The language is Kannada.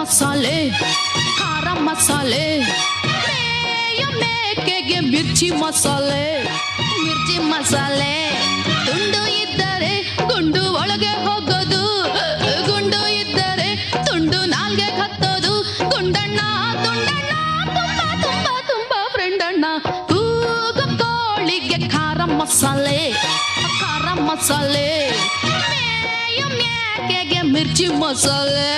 ಮಸಾಲೆ ಖಾರ ಮಸಾಲೆ ಮೇಯ ಮೇಕೆಗೆ ಮಿರ್ಚಿ ಮಸಾಲೆ ತುಂಡು ಇದ್ದರೆ ಗುಂಡು ಒಳಗೆ ಹೋಗೋದು ಗುಂಡು ಇದ್ದರೆ ತುಂಡು ನಾಲ್ಗೆ ಹತ್ತೋದು ಗುಂಡಣ್ಣ ತುಂಡಣ್ಣ ತುಂಬಾ ತುಂಬಾ ತುಂಬಾ ಫ್ರೆಂಡ್ ಅಣ್ಣ ಕೂಗು ಕೋಳಿಗೆ ಖಾರ ಮಸಾಲೆ ಮೇಯ ಮೇಕೆಗೆ ಮಿರ್ಚಿ ಮಸಾಲೆ